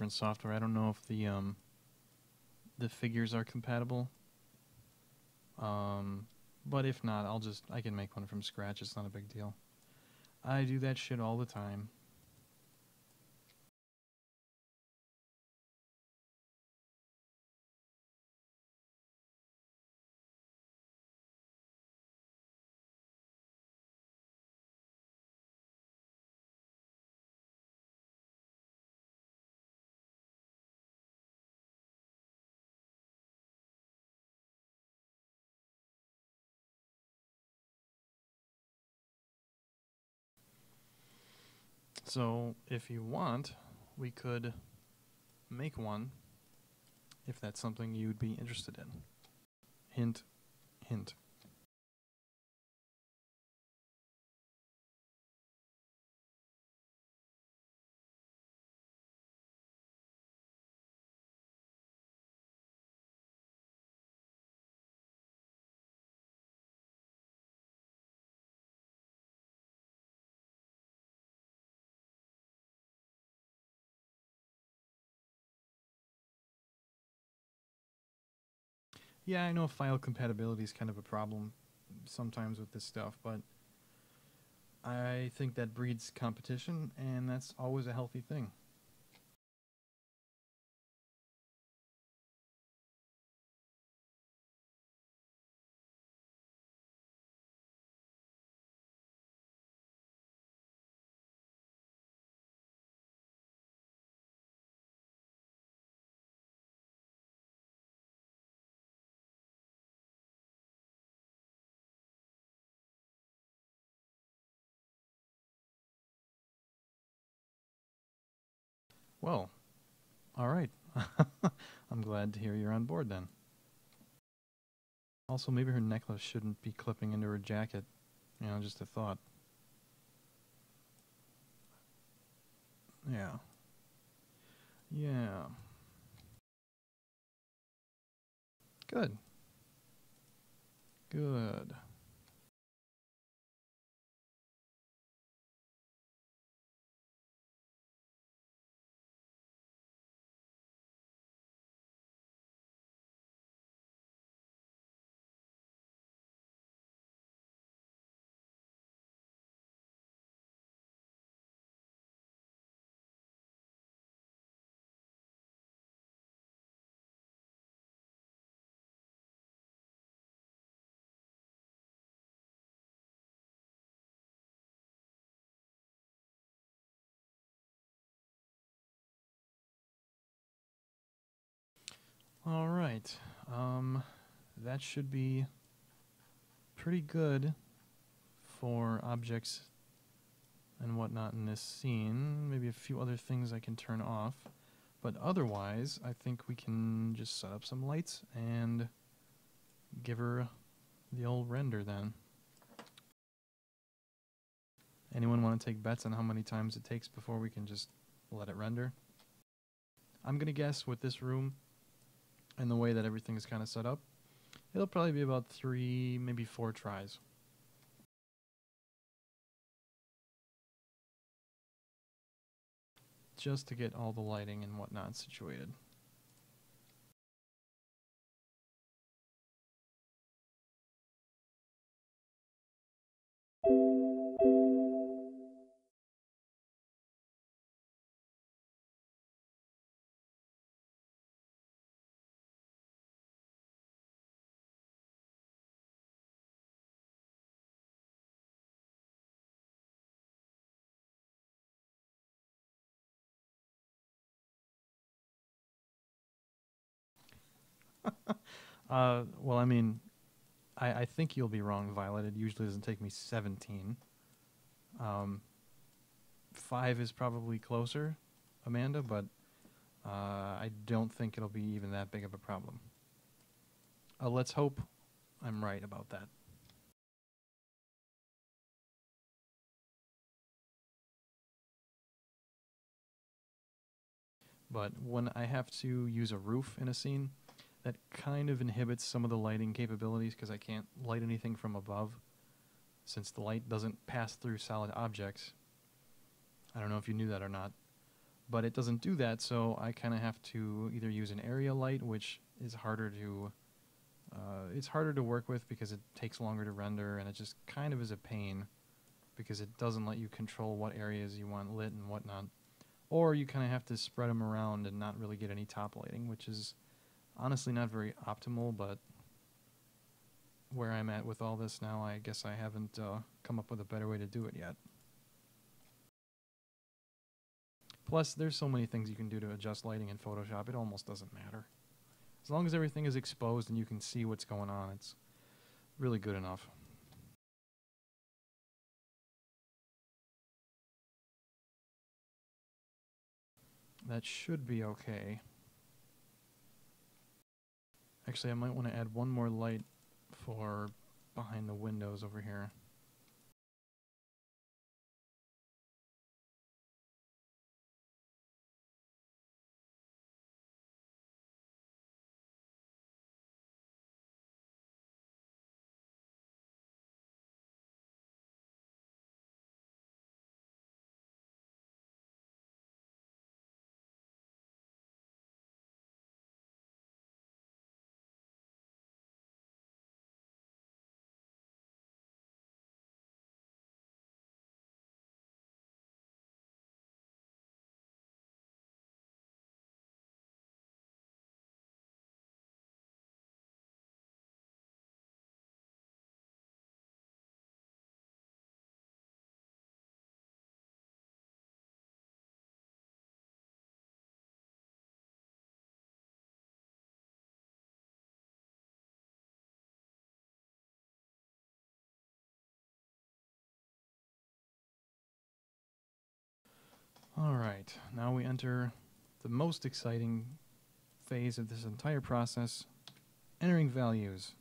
different software. I don't know if the figures are compatible. But if not, I can make one from scratch. It's not a big deal. I do that shit all the time. So, if you want, we could make one if that's something you'd be interested in. Hint, hint. Yeah, I know file compatibility is kind of a problem sometimes with this stuff, but I think that breeds competition, and that's always a healthy thing. Well, all right. I'm glad to hear you're on board then. Also, maybe her necklace shouldn't be clipping into her jacket. You know, just a thought. Yeah. Yeah. Good. Good. All right. That should be pretty good for objects and whatnot in this scene. Maybe a few other things I can turn off. But otherwise, I think we can just set up some lights and give her the old render then. Anyone want to take bets on how many times it takes before we can just let it render? I'm going to guess with this room and the way that everything is kind of set up, it'll probably be about 3, maybe 4 tries. Just to get all the lighting and whatnot situated. Well, I mean, I think you'll be wrong, Violet. It usually doesn't take me 17. 5 is probably closer, Amanda, but I don't think it'll be even that big of a problem. Let's hope I'm right about that. But when I have to use a roof in a scene, that kind of inhibits some of the lighting capabilities because I can't light anything from above since the light doesn't pass through solid objects. I don't know if you knew that or not, but it doesn't do that, so I kind of have to either use an area light, which is harder to it's harder to work with because it takes longer to render, and it just kind of is a pain because it doesn't let you control what areas you want lit and whatnot. Or you kind of have to spread them around and not really get any top lighting, which is honestly not very optimal, but where I'm at with all this now, I guess I haven't come up with a better way to do it yet. Plus, there's so many things you can do to adjust lighting in Photoshop, it almost doesn't matter. As long as everything is exposed and you can see what's going on, it's really good enough. That should be okay. Actually, I might want to add one more light for behind the windows over here. Alright, now we enter the most exciting phase of this entire process, entering values.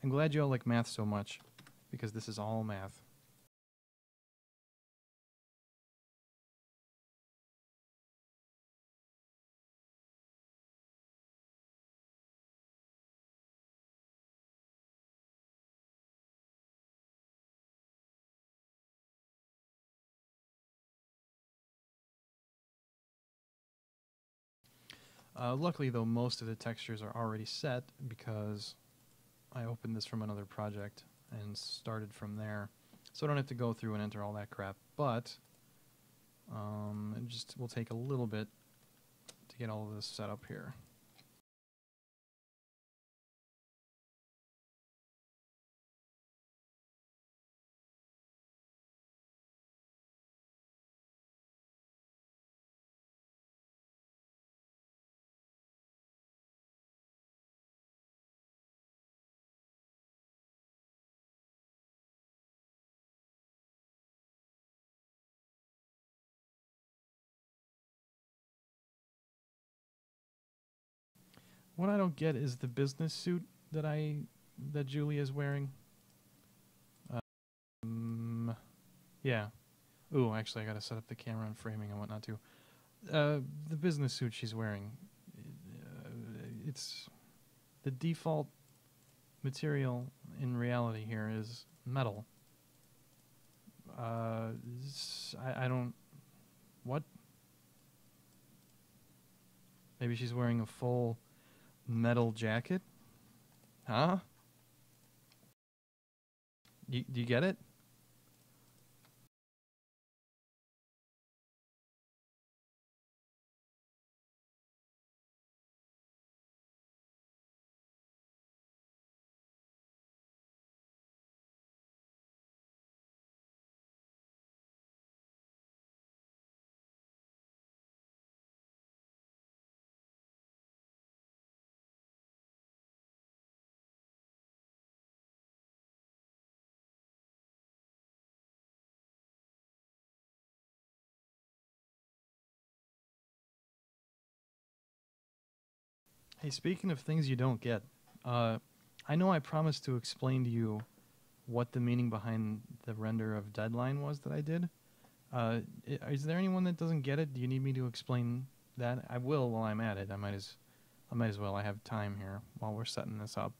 I'm glad you all like math so much, because this is all math. Luckily, though, most of the textures are already set because I opened this from another project and started from there. So I don't have to go through and enter all that crap, but it just will take a little bit to get all of this set up here. What I don't get is the business suit that Julie is wearing. Yeah. Ooh, actually, I gotta set up the camera and framing and whatnot too. The business suit she's wearing, it's the default material in reality here is metal. I don't. What? Maybe she's wearing a full metal jacket? Huh? Do you get it? Hey, speaking of things you don't get, I know I promised to explain to you what the meaning behind the render of Deadline was that I did. Is there anyone that doesn't get it? Do you need me to explain that? I will while I'm at it. I might as well. I have time here while we're setting this up.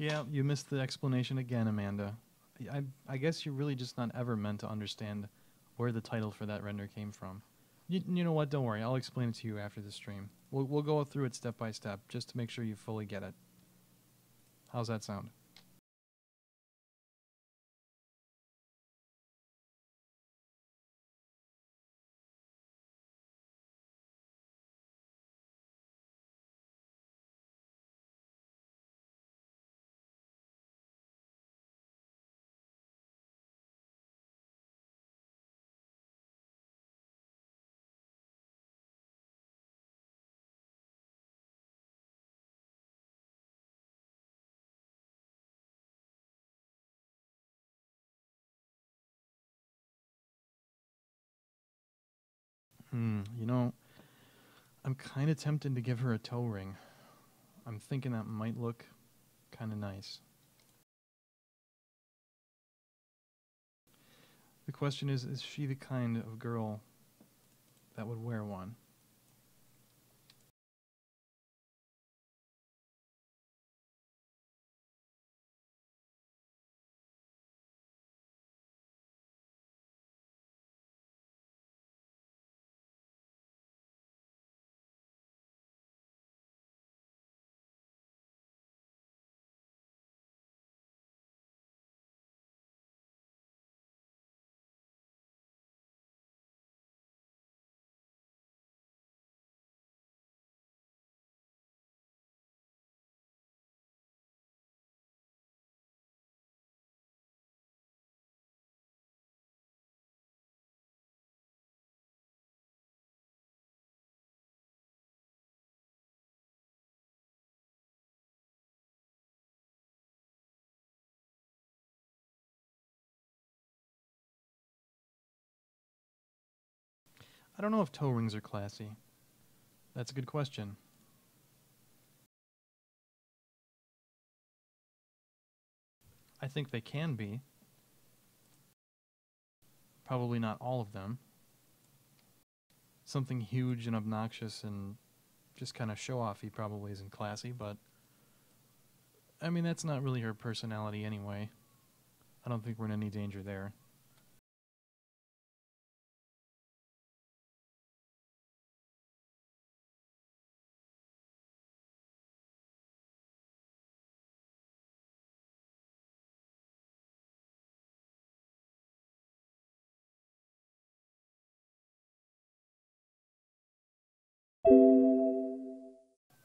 Yeah, you missed the explanation again, Amanda. I guess you're really just not ever meant to understand where the title for that render came from. You know what? Don't worry. I'll explain it to you after the stream. We'll go through it step by step just to make sure you fully get it. How's that sound? You know, I'm kind of tempted to give her a toe ring. I'm thinking that might look kind of nice. The question is she the kind of girl that would wear one? I don't know if toe rings are classy. That's a good question. I think they can be. Probably not all of them. Something huge and obnoxious and just kind of show-offy probably isn't classy, but I mean, that's not really her personality anyway. I don't think we're in any danger there.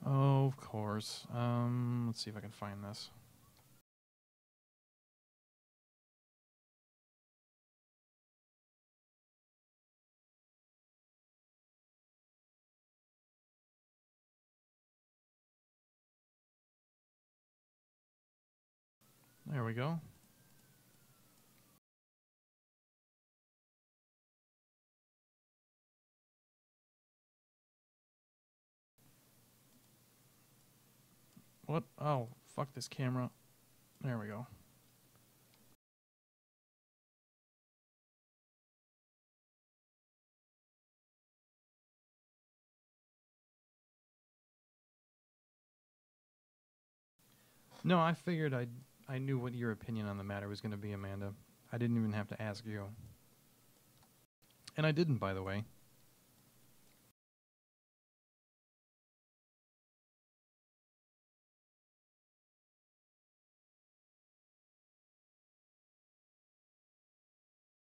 Oh, of course. Let's see if I can find this. There we go. What? Oh, fuck this camera. There we go. No, I figured I knew what your opinion on the matter was going to be, Amanda. I didn't even have to ask you. And I didn't, by the way.